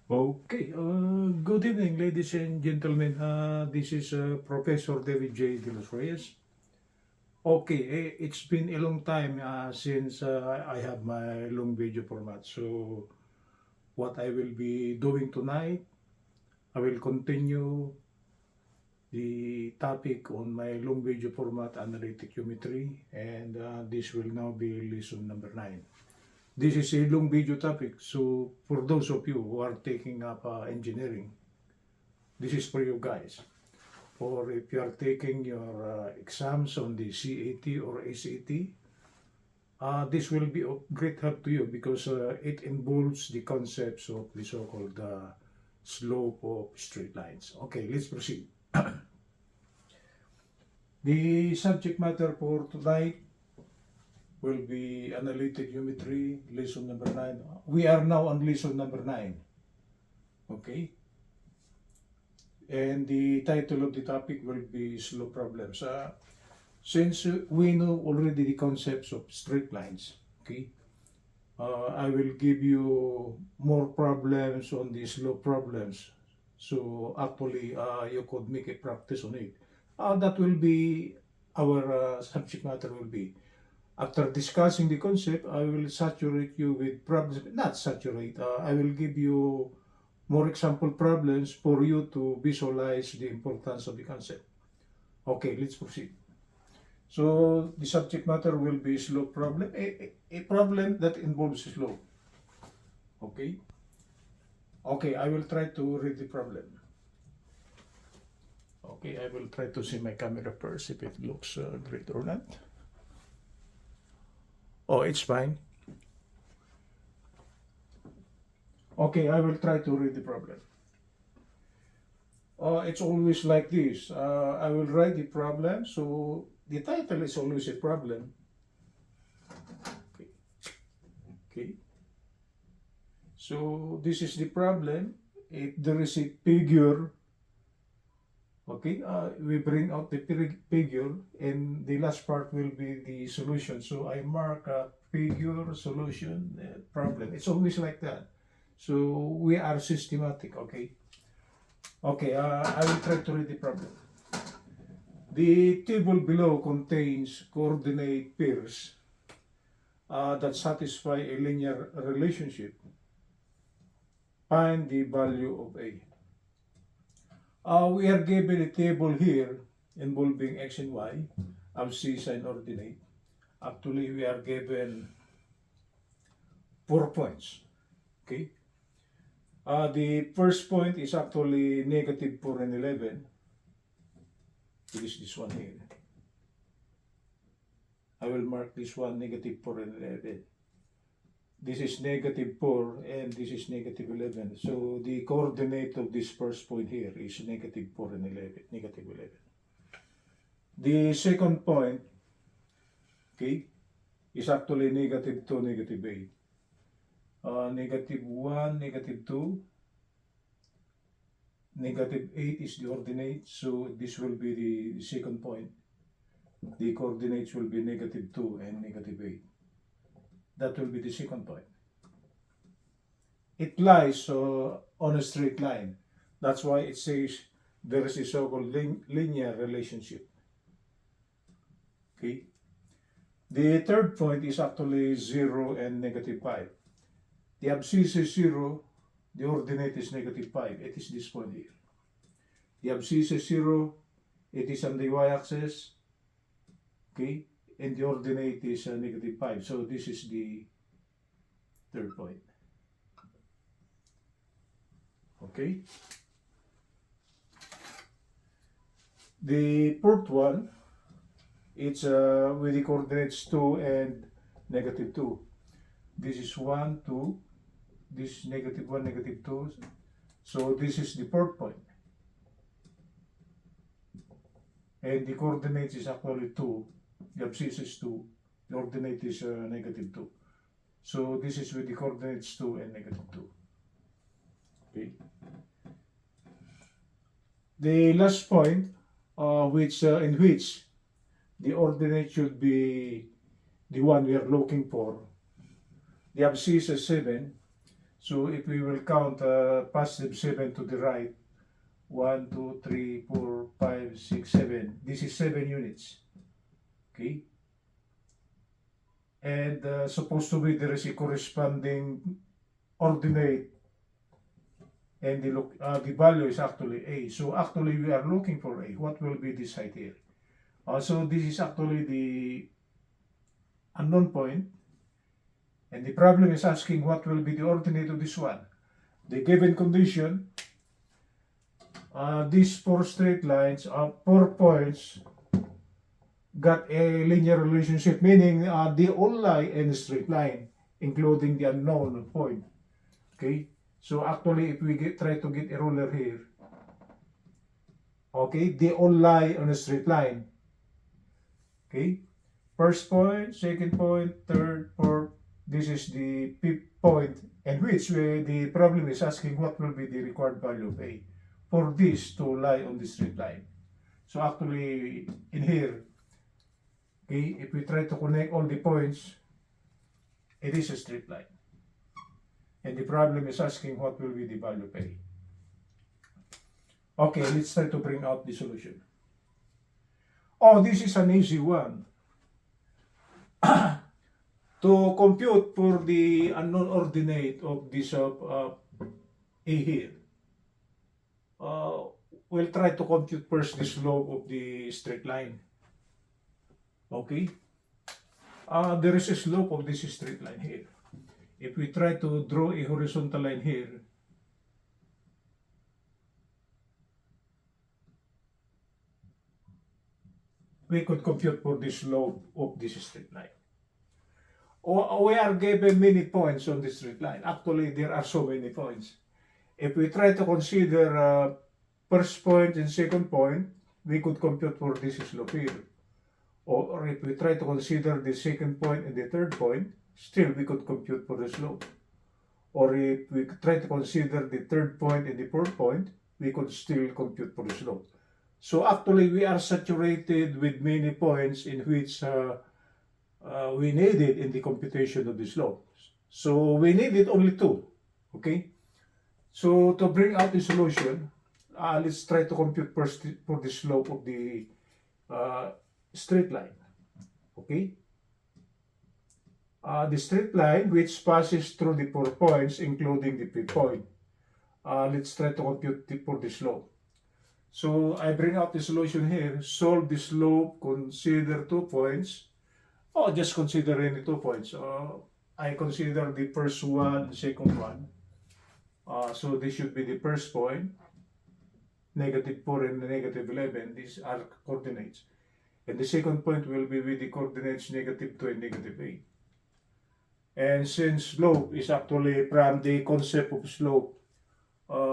Okay, good evening, ladies and gentlemen. This is Professor David J. De Los Reyes. Okay, it's been a long time since I have my long video format. So, what I will be doing tonight, I will continue the topic on my long video format analytic geometry, and this will now be lesson number 9. This is a long video topic, so for those of you who are taking up engineering, this is for you guys. Or if you are taking your exams on the CAT or ACT, this will be of great help to you because it involves the concepts of the so-called slope of straight lines. Okay, let's proceed. The subject matter for tonight will be analytic geometry, lesson number 9. We are now on lesson number 9. Okay? And the title of the topic will be slope problems. Since we know already the concepts of straight lines, okay, I will give you more problems on the slope problems. So actually, you could make a practice on it. That will be our subject matter will be. After discussing the concept, I will saturate you with problems. Not saturate. I will give you more example problems for you to visualize the importance of the concept. Okay, let's proceed. So the subject matter will be slope problem, a problem that involves slope. Okay? Okay, I will try to read the problem. Okay, I will try to see my camera first if it looks great or not. Oh, it's fine. Okay, I will try to read the problem. It's always like this. I will write the problem, so the title is always a problem. Okay. Okay. So this is the problem. If there is a figure, okay, we bring out the figure, and the last part will be the solution. So I mark a figure, solution, problem. It's always like that. So we are systematic, okay? Okay, I will try to read the problem. The table below contains coordinate pairs that satisfy a linear relationship. Find the value of A. We are given a table here involving x and y, abscissa and ordinate. Actually, we are given 4 points. Okay. The first point is actually negative 4 and 11. It is this one here. I will mark this one negative 4 and 11. This is negative 4 and this is negative 11. So the coordinate of this first point here is negative 4 and 11, negative 11. The second point, okay, is actually negative 2, negative 8. Negative 1, negative 2, negative 8 is the ordinate, so this will be the second point. The coordinates will be negative 2 and negative 8. That will be the second point. It lies on a straight line. That's why it says there is a so-called linear relationship. Okay. The third point is actually 0 and negative 5. The abscissa is 0, the ordinate is negative 5. It is this point here. The abscissa is 0, it is on the y-axis, okay, and the ordinate is negative 5. So this is the third point. Okay. The fourth one, it's with the coordinates 2 and negative 2. This is 1, 2, this negative 1, negative 2. So this is the fourth point. And the coordinates is actually 2. The abscissa is 2. The ordinate is negative 2. So this is with the coordinates 2 and negative 2. Okay. The last point, in which the ordinate should be the one we are looking for. The abscissa is 7. So if we will count positive 7 to the right, 1, 2, 3, 4, 5, 6, 7. This is 7 units. Okay? And supposed to be there is a corresponding ordinate, and the value is actually A. So actually we are looking for A. What will be this height here? So this is actually the unknown point, and the problem is asking what will be the ordinate of this one. The given condition, these four straight lines, 4 points, got a linear relationship, meaning they all lie in a straight line, including the unknown point. Okay, so actually if we try to get a ruler here, okay, they all lie on a straight line. Okay, first point, second point, third, fourth, this is the fifth point, and which way the problem is asking what will be the required value of A for this to lie on the straight line. So actually in here, okay, if we try to connect all the points, it is a straight line. And the problem is asking what will be the value of A. Okay, let's try to bring out the solution. Oh, this is an easy one. To compute for the unknown ordinate of this A here, we'll try to compute first the slope of the straight line. Okay? There is a slope of this straight line here. If we try to draw a horizontal line here, we could compute for the slope of this straight line. We are given many points on this straight line. Actually, there are so many points. If we try to consider first point and second point, we could compute for this slope here. Or if we try to consider the second point and the third point, still we could compute for the slope. Or if we try to consider the third point and the fourth point, we could still compute for the slope. So actually we are saturated with many points in which we needed in the computation of the slope. So we needed only two. Okay? So to bring out the solution, let's try to compute first for the slope of the straight line. Okay? The straight line which passes through the 4 points, including the fifth point. Let's try to compute for the slope. So I bring out the solution here. Solve the slope, consider 2 points. Oh, just consider any 2 points. I consider the first one, the second one. So this should be the first point. -4 and -11. These are coordinates. And the second point will be with the coordinates -2 and -8. And since slope is actually from the concept of slope,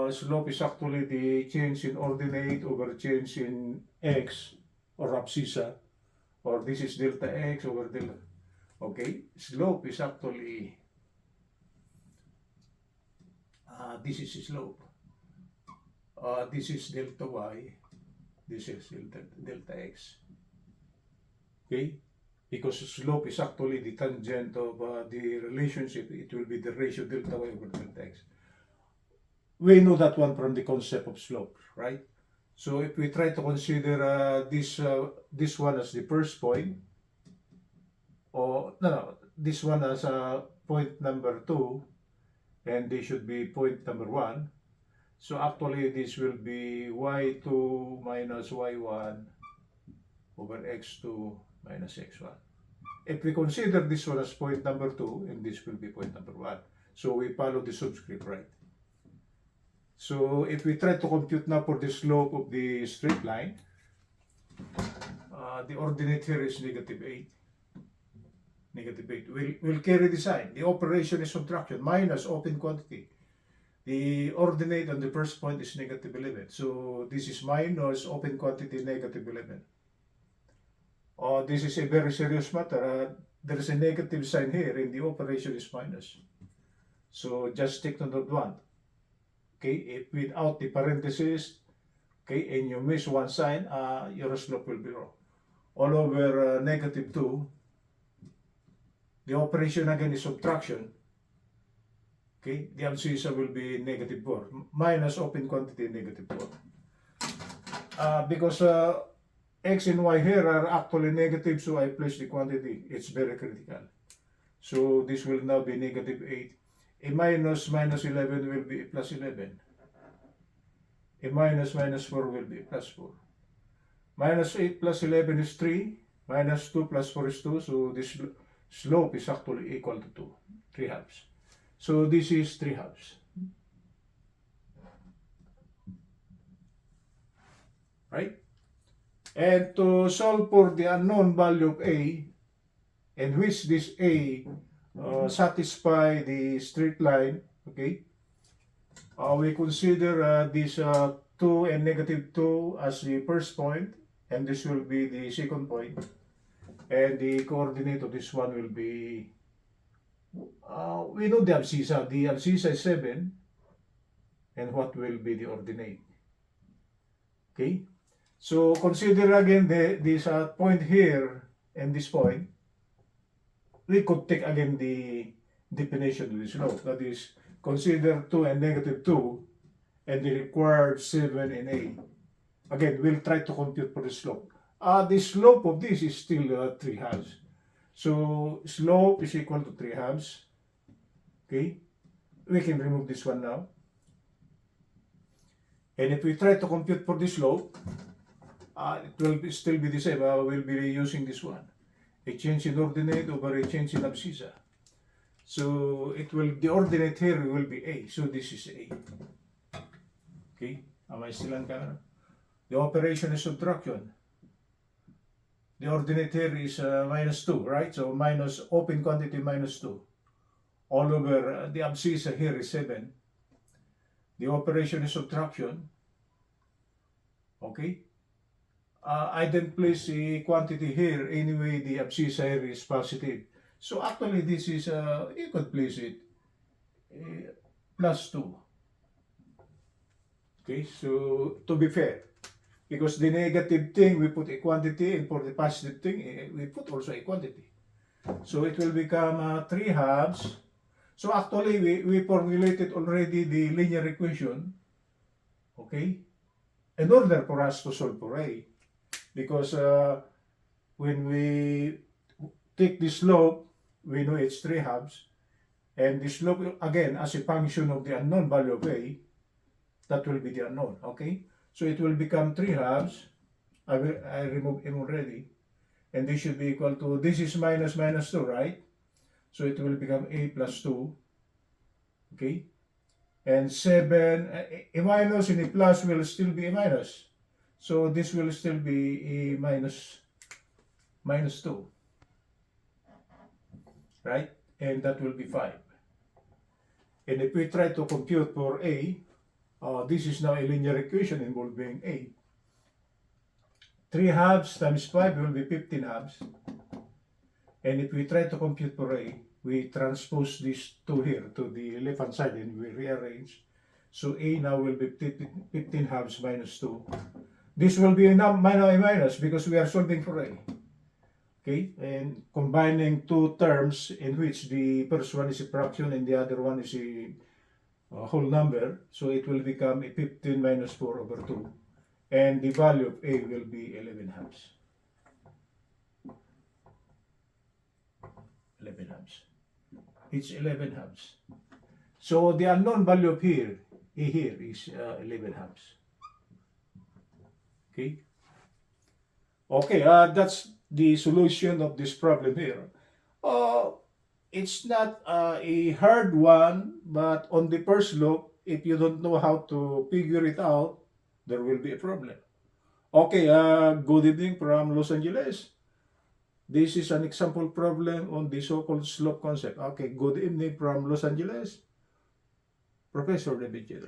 slope is actually the change in ordinate over change in x or abscissa, or this is delta x over delta. Okay, slope is actually, this is slope. This is delta y, this is delta x. Okay, because slope is actually the tangent of the relationship. It will be the ratio delta y over delta x. We know that one from the concept of slope, right? So if we try to consider this one as the first point, or no, this one as point number 2, and this should be point number 1. So actually this will be y2 minus y1 over x2 minus x1. If we consider this one as point number 2, and this will be point number 1, so we follow the subscript, right? So if we try to compute now for the slope of the straight line, the ordinate here is -8. -8. We'll carry the sign. The operation is subtraction, minus open quantity. The ordinate on the first point is -11. So this is minus open quantity -11. This is a very serious matter. There is a negative sign here and the operation is minus. So just take note of one. Okay, if without the parentheses, okay, and you miss one sign, your slope will be wrong. All over -2, the operation again is subtraction. Okay, the abscissa will be negative 4 minus open quantity negative 4. Because x and y here are actually negative, so I place the quantity. It's very critical. So this will now be negative 8. A minus minus 11 will be plus 11. A minus minus 4 will be plus 4. Minus 8 plus 11 is 3. Minus 2 plus 4 is 2. So this slope is actually equal to 2. 3 halves. So this is 3 halves. Right? And to solve for the unknown value of A, and which this A satisfy the straight line, okay, we consider this 2 and negative 2 as the first point, and this will be the second point, and the coordinate of this one will be, we know the abscissa. The abscissa is 7, and what will be the ordinate? Okay, so consider again this point here and this point. We could take again the definition of this law. That is, consider 2 and negative 2 and the required 7 and A. Again, we'll try to compute for the slope. The slope of this is still 3 halves. So slope is equal to 3 halves. Okay, we can remove this one now. And if we try to compute for the slope, it will still be the same. We'll be using this one. A change in ordinate over a change in abscissa. So it will, the ordinate here will be A. So this is A. Okay, am I still on camera? The operation is subtraction. The ordinate here is minus 2, right? So minus open quantity minus 2. All over the abscissa here is 7. The operation is subtraction. Okay. I didn't place a quantity here. Anyway, the abscissa here is positive. So actually, this is, you could place it plus 2. Okay, so to be fair, because the negative thing, we put a quantity, and for the positive thing, we put also a quantity. So it will become 3 halves. So actually, we formulated already the linear equation, okay, in order for us to solve for A. Because when we take the slope, we know it's 3 halves. And the slope, again, as a function of the unknown value of A, that will be the unknown, okay? So it will become 3 halves. I remove M already. And this should be equal to, this is minus minus 2, right? So it will become A plus 2, okay? And 7, a minus and a plus will still be a minus. So this will still be a minus 2, right? And that will be 5. And if we try to compute for A, this is now a linear equation involving A. 3 halves times 5 will be 15 halves. And if we try to compute for A, we transpose this 2 here to the left hand side and we rearrange. So A now will be 15 halves minus 2. This will be a minus because we are solving for A. Okay, and combining two terms in which the first one is a fraction and the other one is a whole number, so it will become a 15 minus 4 over 2. And the value of A will be 11 halves. 11 halves. It's 11 halves. So the unknown value of here, A here is 11 halves. Okay. Okay, that's the solution of this problem here. It's not a hard one, but on the first look, if you don't know how to figure it out, there will be a problem. Okay, good evening from Los Angeles. This is an example problem on the so-called slope concept. Okay, good evening from Los Angeles. Professor David J.